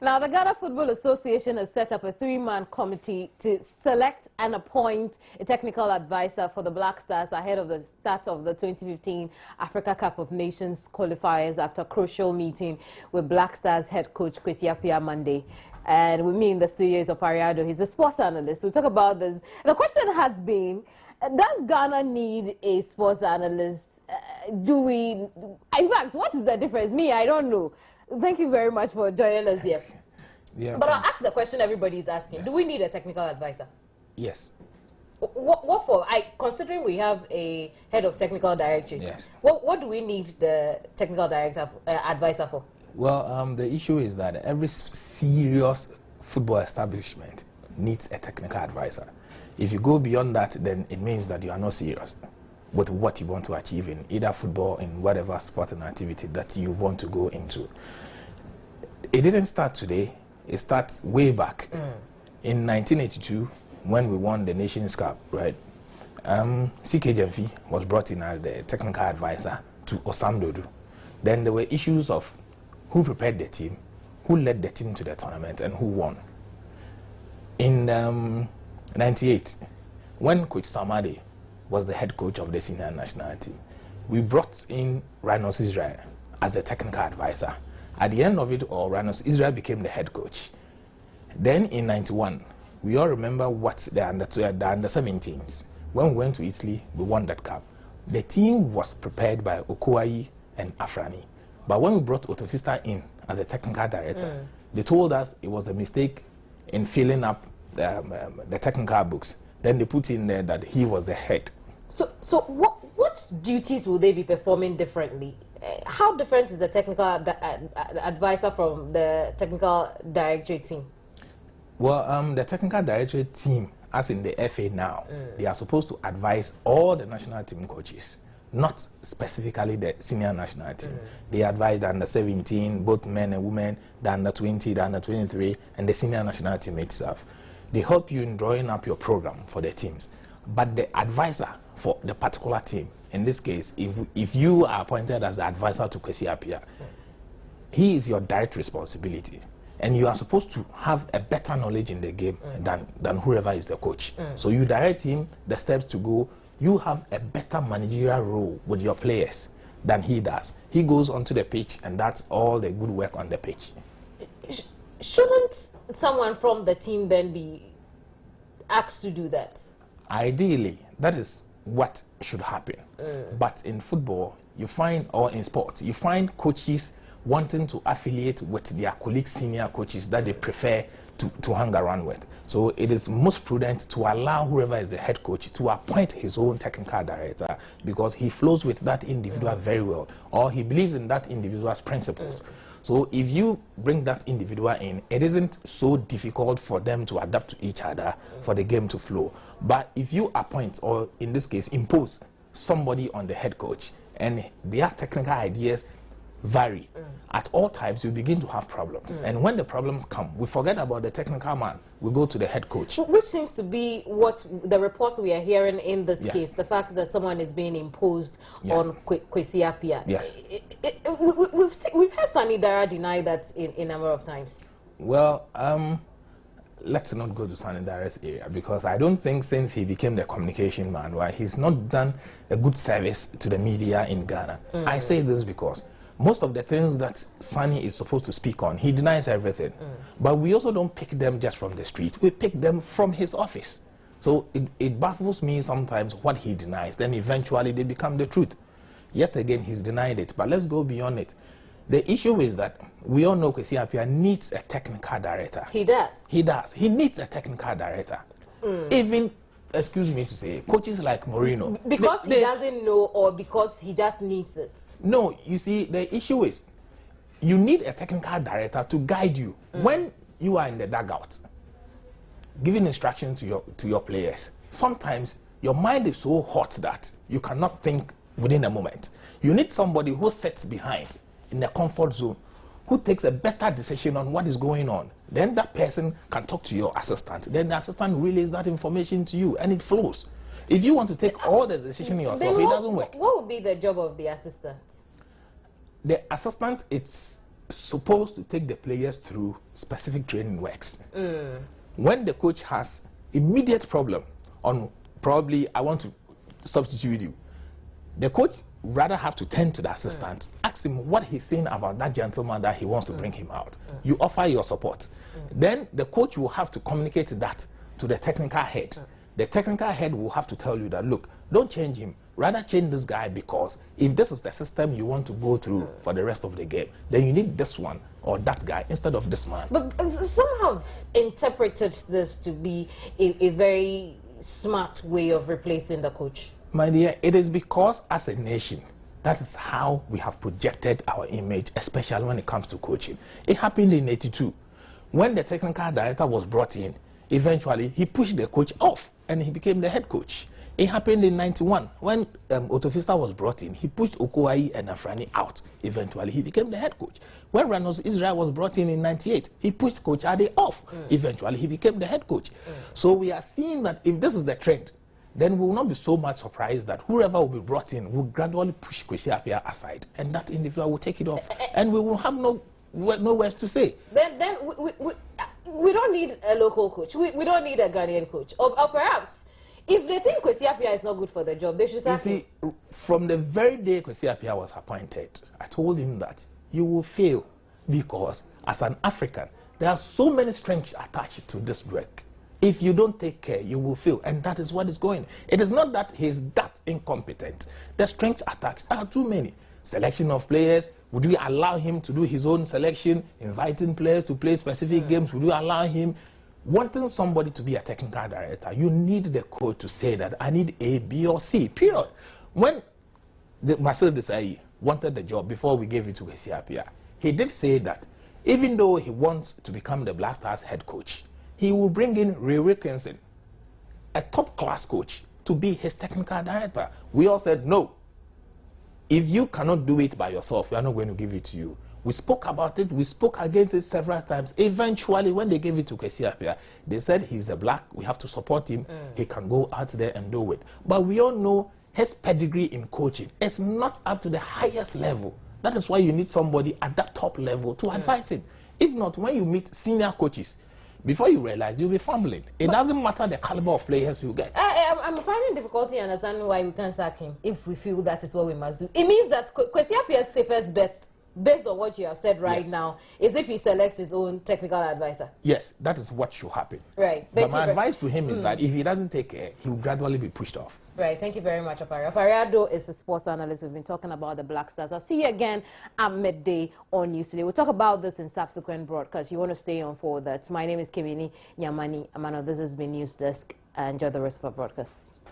Now, the Ghana Football Association has set up a three-man committee to select and appoint a technical advisor for the Black Stars ahead of the start of the 2015 Africa Cup of Nations qualifiers after a crucial meeting with Black Stars head coach Kwesi Appiah Monday. And with me in the studio is Opariado. He's a sports analyst. We'll talk about this. The question has been, does Ghana need a sports analyst? In fact, what is the difference? I don't know. Thank you very much for joining us here. Yeah, but I'll ask the question everybody is asking. Yes. Do we need a technical advisor? Yes. What for? Considering we have a head of technical directorate, yes. What do we need the technical advisor for? Well, the issue is that every serious football establishment needs a technical advisor. If you go beyond that, then it means that you are not serious with what you want to achieve in either football, in whatever sport and activity that you want to go into. It didn't start today. It starts way back. In 1982, when we won the Nations Cup, right? CK Jemfi was brought in as the technical advisor to Osam Dodo. Then there were issues of who prepared the team, who led the team to the tournament, and who won. In 98, when Coach Samade was the head coach of the senior national team, we brought in Rhinos Israel as the technical advisor. At the end of it all, Rhinos Israel became the head coach. Then in 91, we all remember what the under 17s. When we went to Italy, we won that cup. The team was prepared by Okuayi and Afrani. But when we brought Otofista in as a technical director, they told us it was a mistake in filling up the technical books. Then they put in there that he was the head. So what duties will they be performing differently? How different is the technical advisor from the technical directorate team? Well, the technical directorate team, as in the FA now, they are supposed to advise all the national team coaches, not specifically the senior national team. They advise the under 17, both men and women, the under 20, the under 23, and the senior national team itself. They help you in drawing up your program for the teams. But the advisor for the particular team, in this case, if you are appointed as the advisor to Kwesi Appiah, he is your direct responsibility. And you are supposed to have a better knowledge in the game than whoever is the coach. So you direct him the steps to go. You have a better managerial role with your players than he does. He goes onto the pitch, and that's all the good work on the pitch. Shouldn't someone from the team then be asked to do that? Ideally, that is what should happen. But in football, you find, or in sports, you find coaches wanting to affiliate with their colleagues, senior coaches that they prefer to hang around with. So it is most prudent to allow whoever is the head coach to appoint his own technical director, because he flows with that individual very well, or he believes in that individual's principles. So if you bring that individual in, it isn't so difficult for them to adapt to each other for the game to flow. But if you appoint, or in this case impose, somebody on the head coach, and their technical ideas vary, at all times you begin to have problems. And when the problems come, we forget about the technical man, we go to the head coach. Which seems to be what the reports we are hearing in this case, the fact that someone is being imposed on Kwesi Appiah. Yes. We've heard Sani Dara deny that in a number of times. Well, let's not go to Sani Dara's area, because I don't think since he became the communication man, right, he's not done a good service to the media in Ghana. I say this because most of the things that Sani is supposed to speak on, he denies everything. But we also don't pick them just from the street. We pick them from his office. So it baffles me sometimes what he denies. Then eventually they become the truth. Yet again, he's denied it. But let's go beyond it. The issue is that we all know Kwesi Appiah needs a technical director. He does. He does. He needs a technical director. Even, excuse me to say, coaches like Mourinho. Because he doesn't know, or because he just needs it? No, you see, the issue is you need a technical director to guide you. When you are in the dugout, giving instructions to your players, sometimes your mind is so hot that you cannot think within a moment. You need somebody who sits behind in the comfort zone, who takes a better decision on what is going on. Then that person can talk to your assistant. Then the assistant relays that information to you, and it flows. If you want to take all the decision yourself, it doesn't work. What would be the job of the assistant? The assistant, it's supposed to take the players through specific training works. When the coach has immediate problem on probably I want to substitute you, the coach rather have to turn to the assistant, ask him what he's saying about that gentleman that he wants to bring him out. You offer your support. Then the coach will have to communicate that to the technical head. The technical head will have to tell you that, look, don't change him. Rather change this guy, because if this is the system you want to go through for the rest of the game, then you need this one or that guy instead of this man. But some have interpreted this to be a very smart way of replacing the coach. My dear, it is because as a nation, that is how we have projected our image, especially when it comes to coaching. It happened in '82. When the technical director was brought in, eventually he pushed the coach off and he became the head coach. It happened in '91 when Otofista was brought in. He pushed Okoai and Afrani out. Eventually, he became the head coach. When Reynolds Israel was brought in '98, he pushed Coach Ade off. Eventually, he became the head coach. So we are seeing that if this is the trend, then we will not be so much surprised that whoever will be brought in will gradually push Kwesi Appiah aside, and that individual will take it off, and we will have no words to say. Then we don't need a local coach. We don't need a Ghanaian coach. Or perhaps, if they think Kwesi Appiah is not good for the job, they should sack him. You see, from the very day Kwesi Appiah was appointed, I told him that you will fail, because as an African, there are so many strengths attached to this work. If you don't take care, you will fail, and that is what is going. It is not that he is that incompetent. The strengths attached are too many. Selection of players, would we allow him to do his own selection, inviting players to play specific games? Would we allow him? Wanting somebody to be a technical director, you need the coach to say that I need A, B, or C, period. When Marcel Desailly wanted the job before we gave it to Kwesi Appiah, he did say that even though he wants to become the Black Stars head coach, he will bring in Ray Wilkinson, a top-class coach, to be his technical director. We all said, no. If you cannot do it by yourself, we are not going to give it to you. We spoke about it. We spoke against it several times. Eventually, when they gave it to Kwesi Appiah, they said he's a black. We have to support him. He can go out there and do it. But we all know his pedigree in coaching is not up to the highest level. That is why you need somebody at that top level to advise him. If not, when you meet senior coaches, before you realize, you'll be fumbling. It doesn't matter the caliber of players you get. I'm finding difficulty understanding why we can't sack him if we feel that is what we must do. It means that Kwesi Appiah's safest bet, based on what you have said right now, is if he selects his own technical advisor. Yes, that is what should happen. Right. But my advice to him is that if he doesn't take care, he will gradually be pushed off. Right. Thank you very much, Opare. Opare Addo is a sports analyst. We've been talking about the Black Stars. I'll see you again at midday on News Today. We'll talk about this in subsequent broadcasts. You want to stay on for that. My name is Kemini Nyamani Amano. This has been News Desk. Enjoy the rest of our broadcast.